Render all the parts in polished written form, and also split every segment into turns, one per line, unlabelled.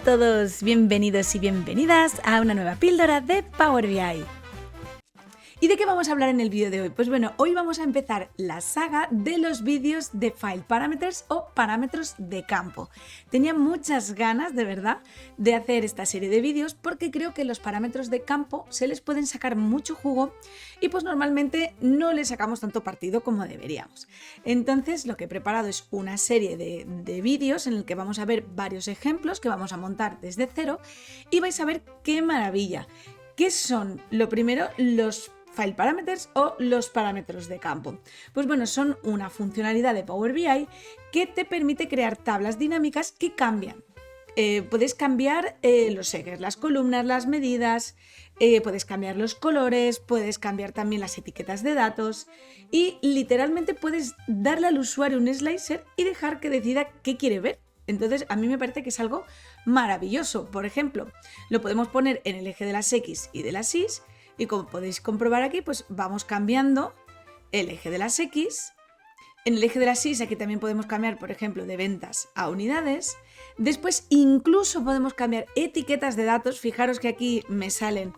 a todos, bienvenidos y bienvenidas a una nueva píldora de Power BI. ¿Y de qué vamos a hablar en el vídeo de hoy? Pues bueno, hoy vamos a empezar la saga de los vídeos de File Parameters o parámetros de campo. Tenía muchas ganas, de verdad, de hacer esta serie de vídeos porque creo que los parámetros de campo se les pueden sacar mucho jugo y pues normalmente no les sacamos tanto partido como deberíamos. Entonces lo que he preparado es una serie de vídeos en el que vamos a ver varios ejemplos que vamos a montar desde cero y vais a ver qué maravilla. ¿Qué son? Lo primero, los File Parameters o los parámetros de campo. Pues bueno, son una funcionalidad de Power BI que te permite crear tablas dinámicas que cambian. Puedes cambiar los ejes, las columnas, las medidas, puedes cambiar los colores, puedes cambiar también las etiquetas de datos y literalmente puedes darle al usuario un slicer y dejar que decida qué quiere ver. Entonces a mí me parece que es algo maravilloso. Por ejemplo, lo podemos poner en el eje de las X y de las Y y como podéis comprobar aquí, pues vamos cambiando el eje de las X. En el eje de las Y aquí también podemos cambiar, por ejemplo, de ventas a unidades. Después incluso podemos cambiar etiquetas de datos. Fijaros que aquí me salen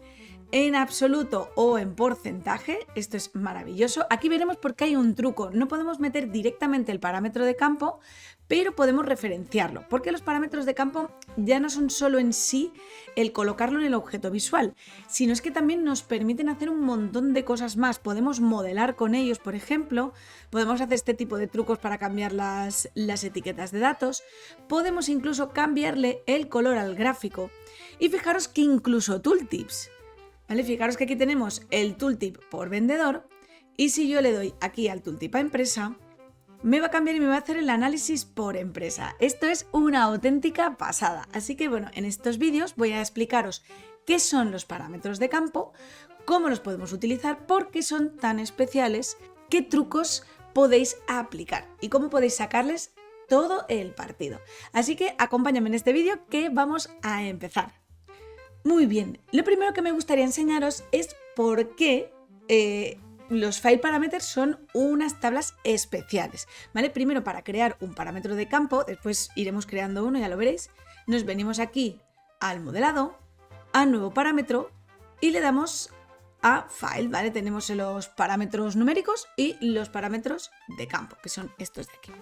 en absoluto o en porcentaje. Esto es maravilloso. Aquí veremos por qué hay un truco. No podemos meter directamente el parámetro de campo, pero podemos referenciarlo, porque los parámetros de campo ya no son solo en sí el colocarlo en el objeto visual, sino es que también nos permiten hacer un montón de cosas más. Podemos modelar con ellos, por ejemplo, podemos hacer este tipo de trucos para cambiar las etiquetas de datos, podemos incluso cambiarle el color al gráfico y fijaros que incluso tooltips. ¿Vale? Fijaros que aquí tenemos el tooltip por vendedor y si yo le doy aquí al tooltip a empresa, me va a cambiar y me va a hacer el análisis por empresa. Esto es una auténtica pasada. Así que bueno, en estos vídeos voy a explicaros qué son los parámetros de campo, cómo los podemos utilizar, por qué son tan especiales, qué trucos podéis aplicar y cómo podéis sacarles todo el partido. Así que acompáñame en este vídeo que vamos a empezar. Muy bien, lo primero que me gustaría enseñaros es por qué los File Parameters son unas tablas especiales, ¿vale? Primero para crear un parámetro de campo, después iremos creando uno, ya lo veréis. Nos venimos aquí al modelado, a nuevo parámetro y le damos a File, ¿vale? Tenemos los parámetros numéricos y los parámetros de campo, que son estos de aquí.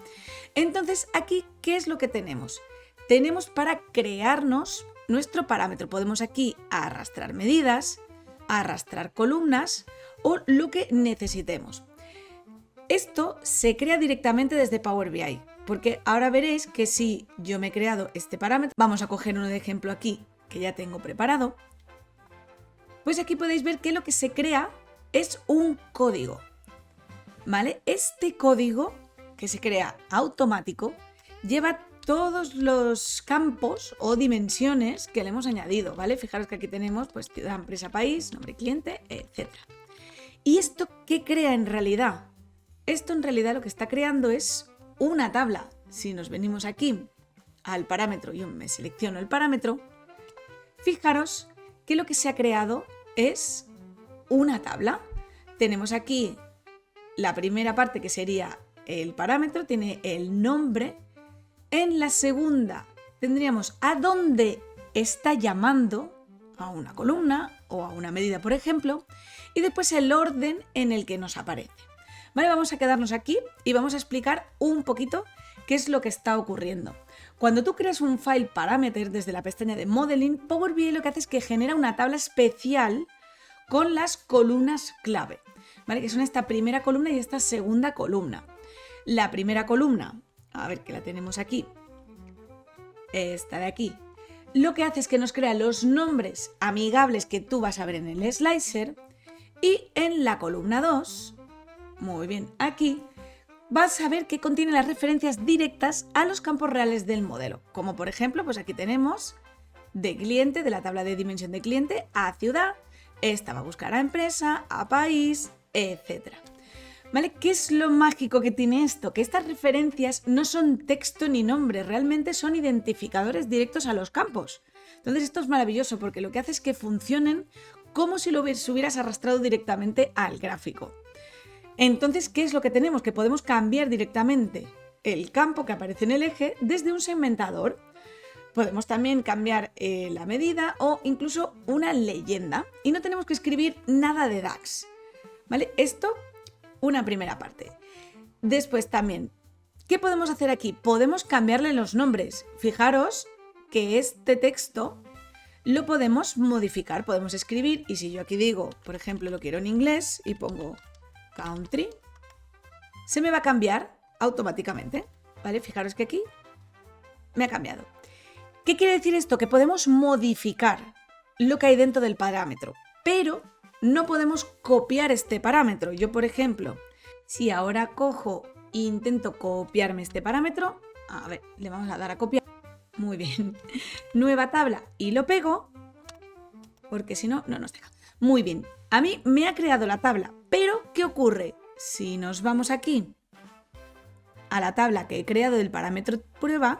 Entonces aquí, ¿qué es lo que tenemos? Tenemos para crearnos nuestro parámetro. Podemos aquí arrastrar medidas, arrastrar columnas o lo que necesitemos. Esto se crea directamente desde Power BI, porque ahora veréis que si yo me he creado este parámetro, vamos a coger uno de ejemplo aquí que ya tengo preparado, pues aquí podéis ver que lo que se crea es un código, ¿vale? Este código que se crea automático lleva todos los campos o dimensiones que le hemos añadido, ¿vale? Fijaros que aquí tenemos pues ciudad, empresa, país, nombre, cliente, etc. ¿Y esto qué crea en realidad? Esto en realidad lo que está creando es una tabla. Si nos venimos aquí al parámetro, yo me selecciono el parámetro, fijaros que lo que se ha creado es una tabla. Tenemos aquí la primera parte que sería el parámetro, tiene el nombre. En la segunda tendríamos a dónde está llamando, a una columna o a una medida, por ejemplo, y después el orden en el que nos aparece. Vale, vamos a quedarnos aquí y vamos a explicar un poquito qué es lo que está ocurriendo. Cuando tú creas un file parameter desde la pestaña de Modeling, Power BI lo que hace es que genera una tabla especial con las columnas clave, ¿vale? Que son esta primera columna y esta segunda columna. La primera columna, a ver que la tenemos aquí, esta de aquí, lo que hace es que nos crea los nombres amigables que tú vas a ver en el slicer y en la columna 2, muy bien, aquí vas a ver que contiene las referencias directas a los campos reales del modelo, como por ejemplo, pues aquí tenemos de cliente, de la tabla de dimensión de cliente a ciudad, esta va a buscar a empresa, a país, etc. ¿Vale? ¿Qué es lo mágico que tiene esto? Que estas referencias no son texto ni nombre, realmente son identificadores directos a los campos. Entonces esto es maravilloso porque lo que hace es que funcionen como si lo hubieras arrastrado directamente al gráfico. Entonces, ¿qué es lo que tenemos? Que podemos cambiar directamente el campo que aparece en el eje desde un segmentador. Podemos también cambiar la medida o incluso una leyenda y no tenemos que escribir nada de DAX, ¿vale? Esto, una primera parte. Después también, ¿qué podemos hacer aquí? Podemos cambiarle los nombres. Fijaros que este texto lo podemos modificar, podemos escribir y si yo aquí digo, por ejemplo, lo quiero en inglés y pongo country, se me va a cambiar automáticamente, ¿vale? Fijaros que aquí me ha cambiado. ¿Qué quiere decir esto? Que podemos modificar lo que hay dentro del parámetro, pero no podemos copiar este parámetro. Yo, por ejemplo, si ahora cojo e intento copiarme este parámetro, a ver, le vamos a dar a copiar. Muy bien. Nueva tabla y lo pego, porque si no, no nos deja. Muy bien. A mí me ha creado la tabla, pero ¿qué ocurre? Si nos vamos aquí a la tabla que he creado del parámetro prueba,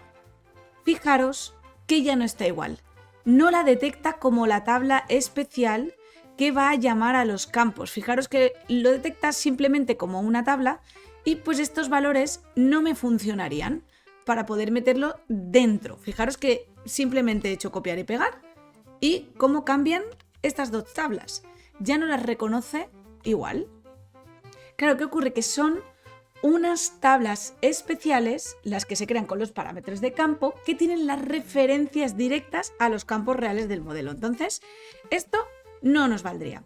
fijaros que ya no está igual. No la detecta como la tabla especial que va a llamar a los campos. Fijaros que lo detecta simplemente como una tabla y pues estos valores no me funcionarían para poder meterlo dentro. Fijaros que simplemente he hecho copiar y pegar y cómo cambian estas dos tablas. Ya no las reconoce igual. Claro, ¿qué ocurre? Que son unas tablas especiales, las que se crean con los parámetros de campo, que tienen las referencias directas a los campos reales del modelo. Entonces, esto no nos valdría.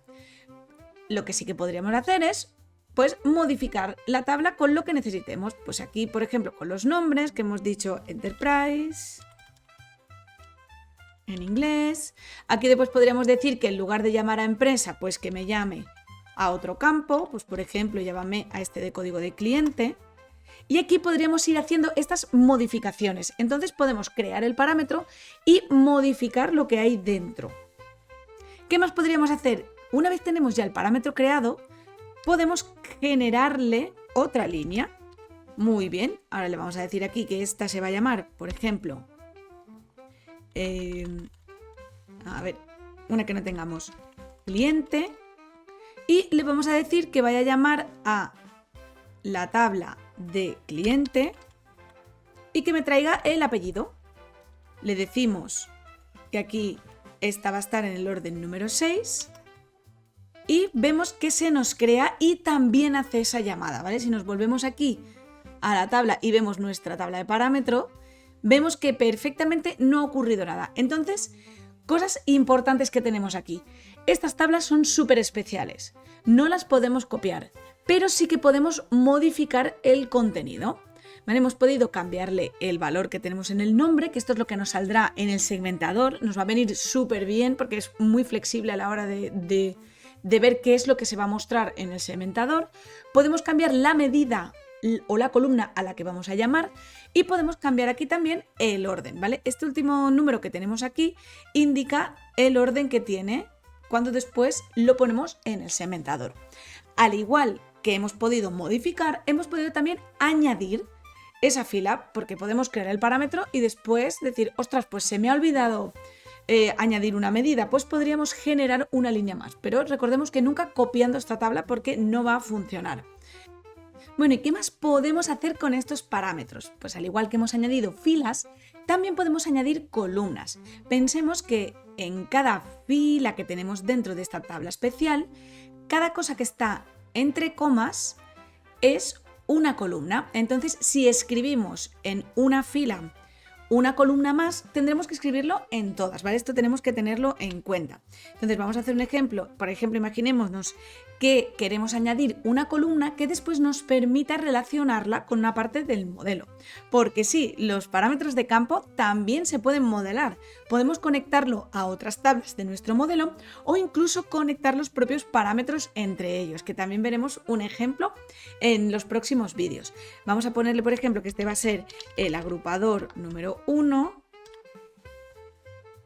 Lo que sí que podríamos hacer es, pues, modificar la tabla con lo que necesitemos. Pues aquí, por ejemplo, con los nombres que hemos dicho Enterprise, en inglés. Aquí después podríamos decir que en lugar de llamar a empresa, pues que me llame a otro campo, pues por ejemplo, llámame a este de código de cliente. Y aquí podríamos ir haciendo estas modificaciones. Entonces podemos crear el parámetro y modificar lo que hay dentro. ¿Qué más podríamos hacer? Una vez tenemos ya el parámetro creado, podemos generarle otra línea. Muy bien, ahora le vamos a decir aquí que esta se va a llamar, por ejemplo, a ver, una que no tengamos, cliente. Y le vamos a decir que vaya a llamar a la tabla de cliente y que me traiga el apellido. Le decimos que aquí esta va a estar en el orden número 6 y vemos que se nos crea y también hace esa llamada, ¿vale? Si nos volvemos aquí a la tabla y vemos nuestra tabla de parámetro, vemos que perfectamente no ha ocurrido nada. Entonces, cosas importantes que tenemos aquí. Estas tablas son súper especiales, no las podemos copiar, pero sí que podemos modificar el contenido. ¿Vale? Hemos podido cambiarle el valor que tenemos en el nombre, que esto es lo que nos saldrá en el segmentador, nos va a venir súper bien porque es muy flexible a la hora de ver qué es lo que se va a mostrar en el segmentador. Podemos cambiar la medida o la columna a la que vamos a llamar y podemos cambiar aquí también el orden, ¿vale? Este último número que tenemos aquí indica el orden que tiene cuando después lo ponemos en el segmentador. Al igual que hemos podido modificar, hemos podido también añadir esa fila, porque podemos crear el parámetro y después decir, ostras, pues se me ha olvidado añadir una medida, pues podríamos generar una línea más, pero recordemos que nunca copiando esta tabla porque no va a funcionar. Bueno, ¿y qué más podemos hacer con estos parámetros? Pues al igual que hemos añadido filas, también podemos añadir columnas. Pensemos que en cada fila que tenemos dentro de esta tabla especial, cada cosa que está entre comas es una columna. Entonces, si escribimos en una fila una columna más, tendremos que escribirlo en todas, ¿vale? Esto tenemos que tenerlo en cuenta. Entonces vamos a hacer un ejemplo. Por ejemplo, imaginémonos que queremos añadir una columna que después nos permita relacionarla con una parte del modelo. Porque sí, los parámetros de campo también se pueden modelar. Podemos conectarlo a otras tablas de nuestro modelo o incluso conectar los propios parámetros entre ellos, que también veremos un ejemplo en los próximos vídeos. Vamos a ponerle, por ejemplo, que este va a ser el agrupador número 1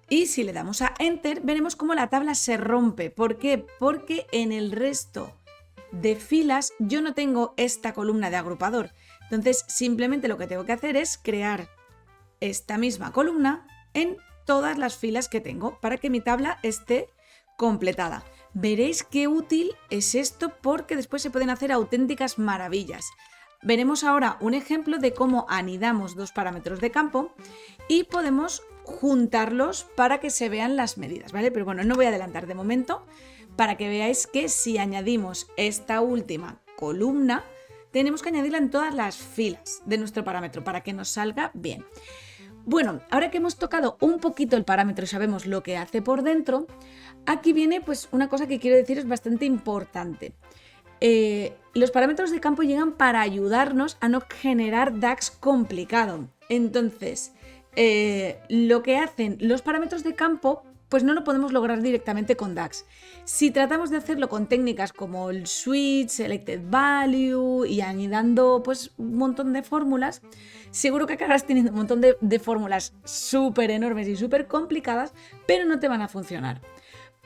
y si le damos a Enter veremos cómo la tabla se rompe. ¿Por qué? Porque en el resto de filas yo no tengo esta columna de agrupador. Entonces simplemente lo que tengo que hacer es crear esta misma columna en todas las filas que tengo para que mi tabla esté completada. Veréis qué útil es esto porque después se pueden hacer auténticas maravillas. Veremos ahora un ejemplo de cómo anidamos dos parámetros de campo y podemos juntarlos para que se vean las medidas, ¿vale? Pero bueno, no voy a adelantar de momento para que veáis que si añadimos esta última columna, tenemos que añadirla en todas las filas de nuestro parámetro para que nos salga bien. Bueno, ahora que hemos tocado un poquito el parámetro y sabemos lo que hace por dentro, aquí viene pues una cosa que quiero decir es bastante importante. Los parámetros de campo llegan para ayudarnos a no generar DAX complicado. Entonces, lo que hacen los parámetros de campo, pues no lo podemos lograr directamente con DAX. Si tratamos de hacerlo con técnicas como el switch, selected value y añadiendo pues un montón de fórmulas, seguro que acabarás teniendo un montón de fórmulas súper enormes y súper complicadas, pero no te van a funcionar.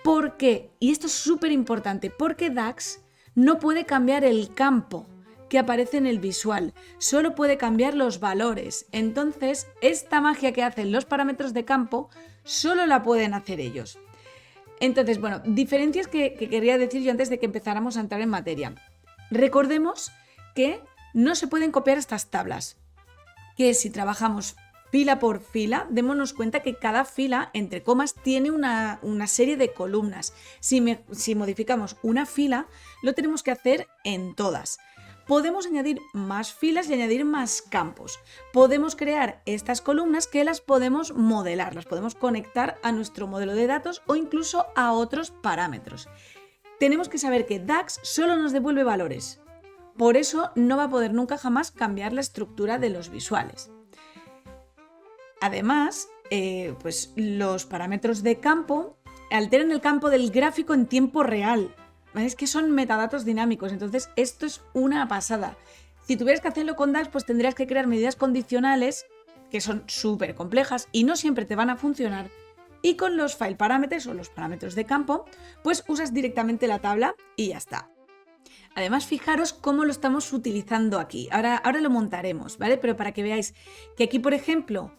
¿Por qué? Y esto es súper importante, porque DAX no puede cambiar el campo que aparece en el visual, solo puede cambiar los valores. Entonces, esta magia que hacen los parámetros de campo solo la pueden hacer ellos. Entonces, bueno, diferencias que quería decir yo antes de que empezáramos a entrar en materia. Recordemos que no se pueden copiar estas tablas, que si trabajamos fila por fila, démonos cuenta que cada fila, entre comas, tiene una serie de columnas. Si modificamos una fila, lo tenemos que hacer en todas. Podemos añadir más filas y añadir más campos. Podemos crear estas columnas que las podemos modelar, las podemos conectar a nuestro modelo de datos o incluso a otros parámetros. Tenemos que saber que DAX solo nos devuelve valores. Por eso no va a poder nunca jamás cambiar la estructura de los visuales. Además, pues los parámetros de campo alteran el campo del gráfico en tiempo real. Es que son metadatos dinámicos, entonces esto es una pasada. Si tuvieras que hacerlo con DAX, pues tendrías que crear medidas condicionales que son súper complejas y no siempre te van a funcionar. Y con los file parameters o los parámetros de campo, pues usas directamente la tabla y ya está. Además, fijaros cómo lo estamos utilizando aquí. Ahora lo montaremos, ¿vale? Pero para que veáis que aquí, por ejemplo,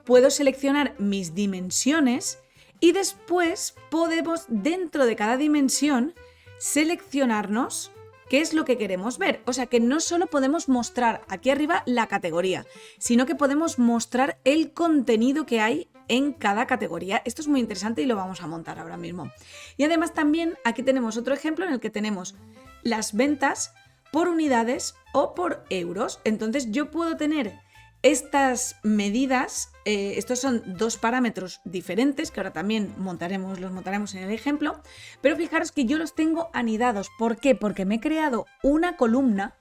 puedo seleccionar mis dimensiones y después podemos, dentro de cada dimensión, seleccionarnos qué es lo que queremos ver. O sea que no solo podemos mostrar aquí arriba la categoría, sino que podemos mostrar el contenido que hay en cada categoría. Esto es muy interesante y lo vamos a montar ahora mismo. Y además también aquí tenemos otro ejemplo en el que tenemos las ventas por unidades o por euros. Entonces yo puedo tener estas medidas, estos son dos parámetros diferentes que ahora también los montaremos en el ejemplo, pero fijaros que yo los tengo anidados. ¿Por qué? Porque me he creado una columna,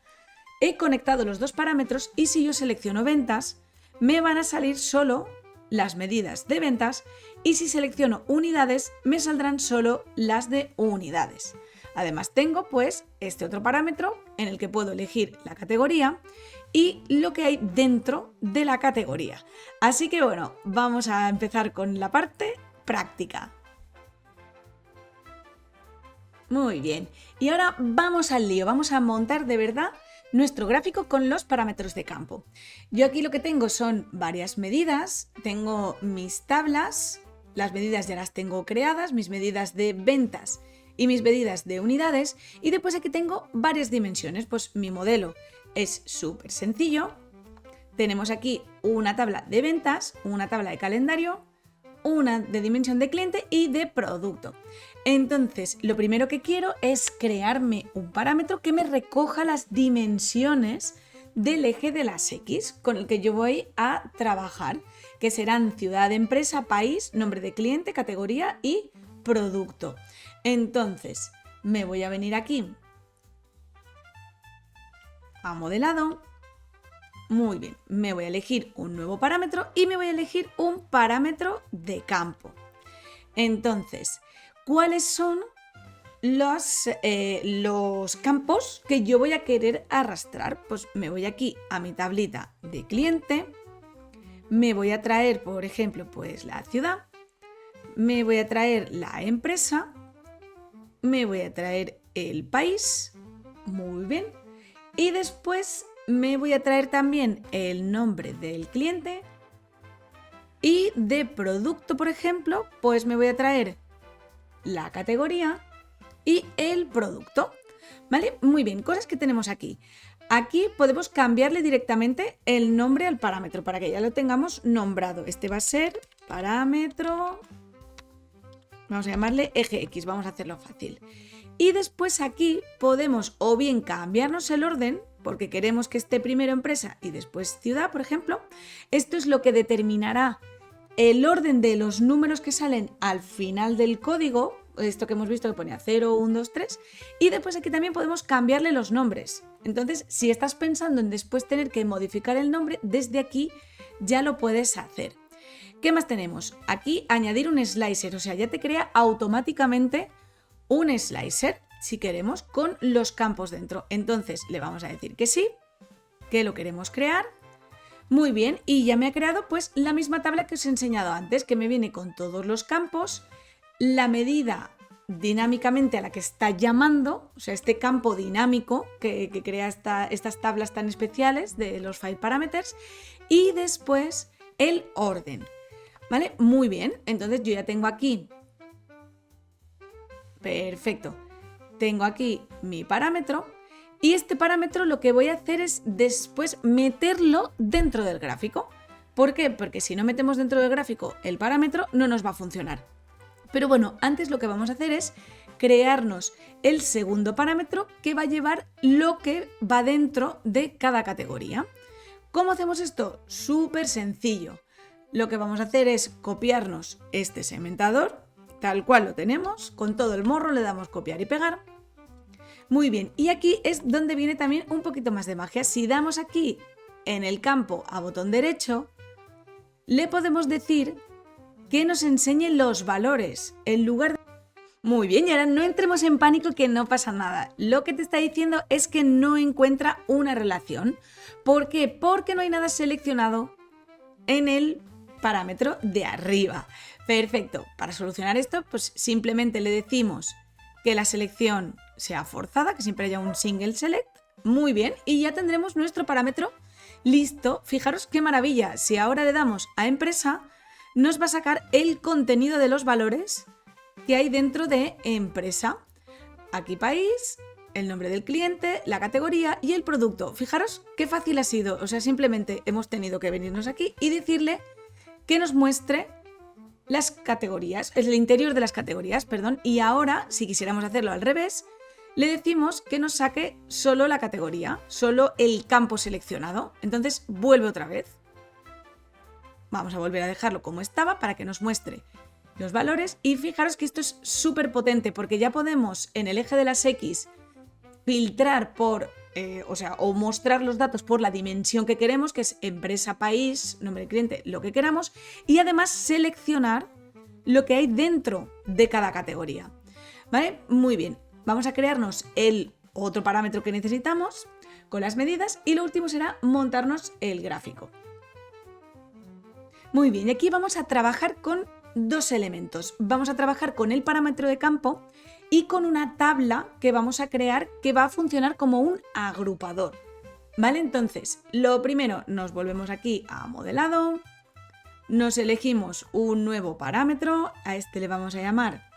he conectado los dos parámetros y si yo selecciono ventas, me van a salir solo las medidas de ventas y si selecciono unidades, me saldrán solo las de unidades. Además tengo pues este otro parámetro en el que puedo elegir la categoría y lo que hay dentro de la categoría. Así que bueno, vamos a empezar con la parte práctica. Muy bien, y ahora vamos al lío, vamos a montar de verdad nuestro gráfico con los parámetros de campo. Yo aquí lo que tengo son varias medidas, tengo mis tablas, las medidas ya las tengo creadas, mis medidas de ventas y mis medidas de unidades, y después aquí tengo varias dimensiones. Pues mi modelo es súper sencillo. Tenemos aquí una tabla de ventas, una tabla de calendario, una de dimensión de cliente y de producto. Entonces, lo primero que quiero es crearme un parámetro que me recoja las dimensiones del eje de las X con el que yo voy a trabajar, que serán ciudad, empresa, país, nombre de cliente, categoría y producto. Entonces, me voy a venir aquí a modelado. Muy bien, me voy a elegir un nuevo parámetro y me voy a elegir un parámetro de campo. Entonces, ¿cuáles son los campos que yo voy a querer arrastrar? Pues me voy aquí a mi tablita de cliente, me voy a traer, por ejemplo, pues la ciudad, me voy a traer la empresa, me voy a traer el país, muy bien, y después me voy a traer también el nombre del cliente y de producto, por ejemplo, pues me voy a traer la categoría y el producto, ¿vale? Muy bien, cosas que tenemos aquí. Aquí podemos cambiarle directamente el nombre al parámetro para que ya lo tengamos nombrado. Este va a ser parámetro, vamos a llamarle eje X, vamos a hacerlo fácil. Y después aquí podemos o bien cambiarnos el orden, porque queremos que esté primero empresa y después ciudad, por ejemplo. Esto es lo que determinará el orden de los números que salen al final del código, esto que hemos visto que ponía 0, 1, 2, 3, y después aquí también podemos cambiarle los nombres. Entonces, si estás pensando en después tener que modificar el nombre, desde aquí ya lo puedes hacer. ¿Qué más tenemos? Aquí añadir un slicer, o sea, ya te crea automáticamente un slicer, si queremos, con los campos dentro. Entonces le vamos a decir que sí, que lo queremos crear. Muy bien, y ya me ha creado pues la misma tabla que os he enseñado antes, que me viene con todos los campos, la medida dinámicamente a la que está llamando, o sea, este campo dinámico que crea estas tablas tan especiales de los file parameters, y después el orden. ¿Vale? Muy bien, entonces yo ya tengo aquí, perfecto, tengo aquí mi parámetro y este parámetro lo que voy a hacer es después meterlo dentro del gráfico. ¿Por qué? Porque si no metemos dentro del gráfico el parámetro no nos va a funcionar. Pero bueno, antes lo que vamos a hacer es crearnos el segundo parámetro que va a llevar lo que va dentro de cada categoría. ¿Cómo hacemos esto? Súper sencillo. Lo que vamos a hacer es copiarnos este segmentador, tal cual lo tenemos, con todo el morro le damos copiar y pegar. Muy bien, y aquí es donde viene también un poquito más de magia. Si damos aquí en el campo a botón derecho, le podemos decir que nos enseñe los valores en lugar de... Muy bien, y ahora no entremos en pánico, que no pasa nada. Lo que te está diciendo es que no encuentra una relación. ¿Por qué? Porque no hay nada seleccionado en el parámetro de arriba. Perfecto. Para solucionar esto, pues simplemente le decimos que la selección sea forzada, que siempre haya un single select. Muy bien, y ya tendremos nuestro parámetro listo. Fijaros qué maravilla. Si ahora le damos a empresa, nos va a sacar el contenido de los valores que hay dentro de empresa. Aquí país, el nombre del cliente, la categoría y el producto. Fijaros qué fácil ha sido. O sea, simplemente hemos tenido que venirnos aquí y decirle que nos muestre las categorías, el interior de las categorías, perdón. Y ahora, si quisiéramos hacerlo al revés, le decimos que nos saque solo la categoría, solo el campo seleccionado. Entonces vuelve otra vez. Vamos a volver a dejarlo como estaba para que nos muestre los valores. Y fijaros que esto es súper potente porque ya podemos en el eje de las X filtrar por, o mostrar los datos por la dimensión que queremos, que es empresa, país, nombre del cliente, lo que queramos, y además seleccionar lo que hay dentro de cada categoría. ¿Vale? Muy bien. Vamos a crearnos el otro parámetro que necesitamos con las medidas y lo último será montarnos el gráfico. Muy bien, y aquí vamos a trabajar con dos elementos. Vamos a trabajar con el parámetro de campo y con una tabla que vamos a crear que va a funcionar como un agrupador. ¿Vale? Entonces, lo primero, nos volvemos aquí a modelado, nos elegimos un nuevo parámetro, a este le vamos a llamar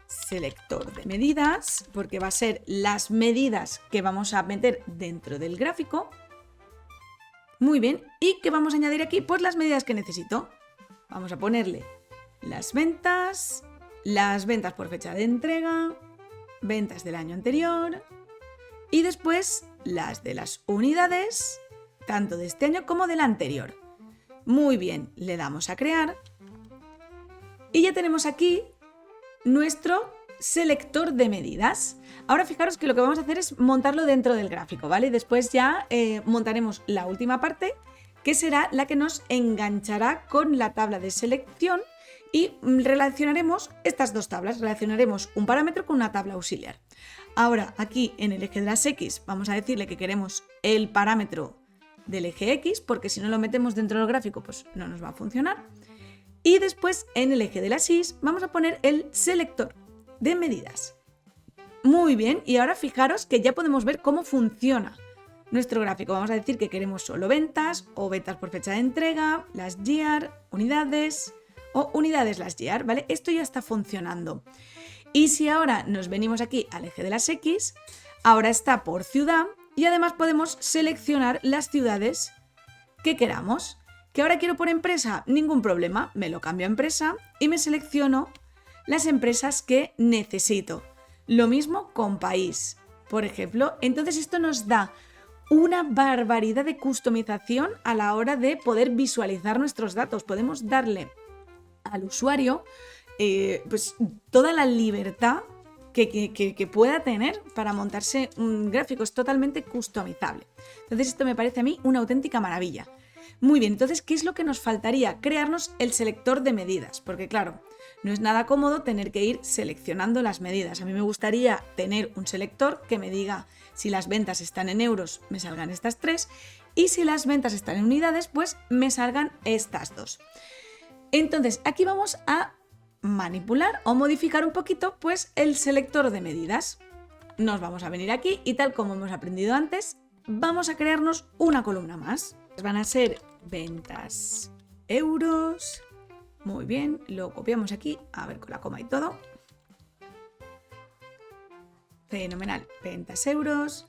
selector de medidas, porque va a ser las medidas que vamos a meter dentro del gráfico. Muy bien, ¿y qué vamos a añadir aquí? Pues las medidas que necesito. Vamos a ponerle las ventas por fecha de entrega, ventas del año anterior y después las de las unidades, tanto de este año como del anterior. Muy bien, le damos a crear y ya tenemos aquí nuestro selector de medidas. Ahora fijaros que lo que vamos a hacer es montarlo dentro del gráfico, ¿vale? Después ya montaremos la última parte, que será la que nos enganchará con la tabla de selección y relacionaremos estas dos tablas, relacionaremos un parámetro con una tabla auxiliar. Ahora aquí en el eje de las X vamos a decirle que queremos el parámetro del eje X, porque si no lo metemos dentro del gráfico pues no nos va a funcionar. Y después en el eje de las Y vamos a poner el selector de medidas. Muy bien, y ahora fijaros que ya podemos ver cómo funciona nuestro gráfico. Vamos a decir que queremos solo ventas o ventas por fecha de entrega, las year, unidades o unidades las year, ¿vale? Esto ya está funcionando. Y si ahora nos venimos aquí al eje de las X, ahora está por ciudad y además podemos seleccionar las ciudades que queramos. ¿Que ahora quiero por empresa? Ningún problema, me lo cambio a empresa y me selecciono las empresas que necesito. Lo mismo con país, por ejemplo. Entonces esto nos da una barbaridad de customización a la hora de poder visualizar nuestros datos. Podemos darle al usuario pues toda la libertad que pueda tener para montarse un gráfico. Es totalmente customizable. Entonces esto me parece a mí una auténtica maravilla. Muy bien, entonces, ¿qué es lo que nos faltaría? Crearnos el selector de medidas, porque claro, no es nada cómodo tener que ir seleccionando las medidas. A mí me gustaría tener un selector que me diga si las ventas están en euros, me salgan estas 3, y si las ventas están en unidades, pues me salgan estas 2. Entonces, aquí vamos a manipular o modificar un poquito pues el selector de medidas. Nos vamos a venir aquí y tal como hemos aprendido antes, vamos a crearnos una columna más. Van a ser ventas euros. Muy bien, lo copiamos aquí, a ver, con la coma y todo. Fenomenal, ventas euros.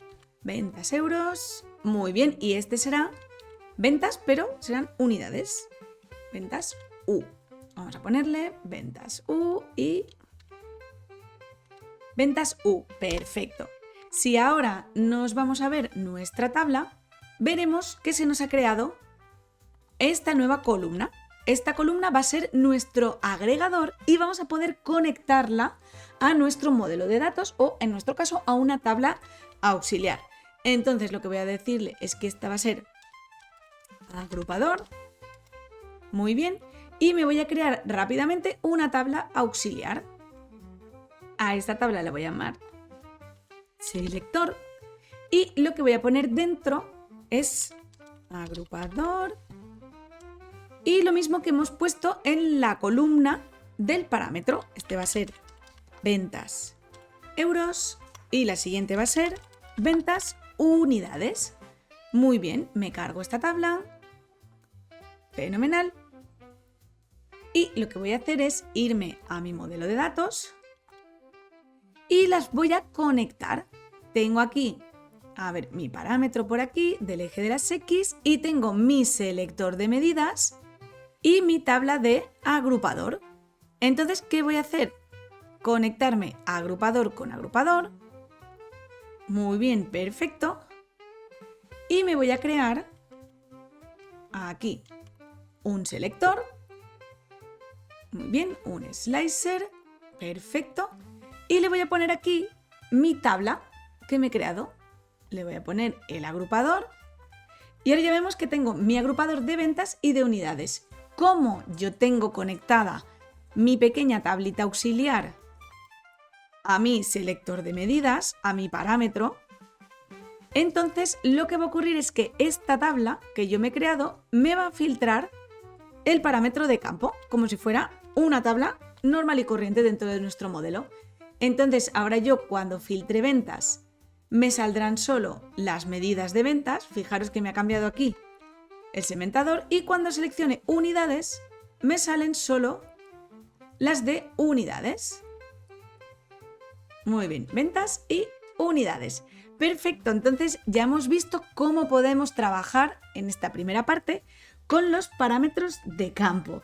Muy bien, y este será ventas, pero serán unidades. Ventas U. Vamos a ponerle ventas U y ventas U. Perfecto. Si ahora nos vamos a ver nuestra tabla, veremos que se nos ha creado esta nueva columna. Esta columna va a ser nuestro agregador y vamos a poder conectarla a nuestro modelo de datos o, en nuestro caso, a una tabla auxiliar. Entonces, lo que voy a decirle es que esta va a ser agrupador. Muy bien. Y me voy a crear rápidamente una tabla auxiliar. A esta tabla le voy a llamar selector. Y lo que voy a poner dentro es agrupador. Y lo mismo que hemos puesto en la columna del parámetro. Este va a ser ventas euros y la siguiente va a ser ventas unidades. Muy bien, me cargo esta tabla. Fenomenal. Y lo que voy a hacer es irme a mi modelo de datos y las voy a conectar. Tengo aquí, a ver, mi parámetro por aquí del eje de las X y tengo mi selector de medidas y mi tabla de agrupador. Entonces, ¿qué voy a hacer? Conectarme agrupador con agrupador. Muy bien, perfecto. Y me voy a crear aquí un selector. Muy bien, un slicer. Perfecto. Y le voy a poner aquí mi tabla que me he creado. Le voy a poner el agrupador. Y ahora ya vemos que tengo mi agrupador de ventas y de unidades. Como yo tengo conectada mi pequeña tablita auxiliar a mi selector de medidas, a mi parámetro, entonces lo que va a ocurrir es que esta tabla que yo me he creado me va a filtrar el parámetro de campo, como si fuera una tabla normal y corriente dentro de nuestro modelo. Entonces ahora yo cuando filtre ventas me saldrán solo las medidas de ventas. Fijaros que me ha cambiado aquí el segmentador y cuando seleccione unidades me salen solo las de unidades. Muy bien, ventas y unidades. Perfecto, entonces ya hemos visto cómo podemos trabajar en esta primera parte con los parámetros de campo.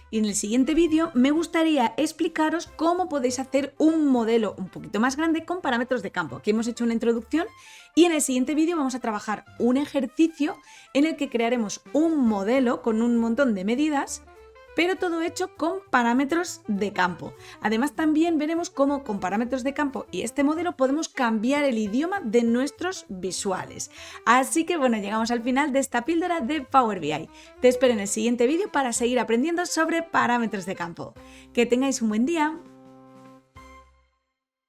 Y en el siguiente vídeo me gustaría explicaros cómo podéis hacer un modelo un poquito más grande con parámetros de campo. Aquí hemos hecho una introducción y en el siguiente vídeo vamos a trabajar un ejercicio en el que crearemos un modelo con un montón de medidas, pero todo hecho con parámetros de campo. Además también veremos cómo con parámetros de campo y este modelo podemos cambiar el idioma de nuestros visuales. Así que bueno, llegamos al final de esta píldora de Power BI. Te espero en el siguiente vídeo para seguir aprendiendo sobre parámetros de campo. Que tengáis un buen día.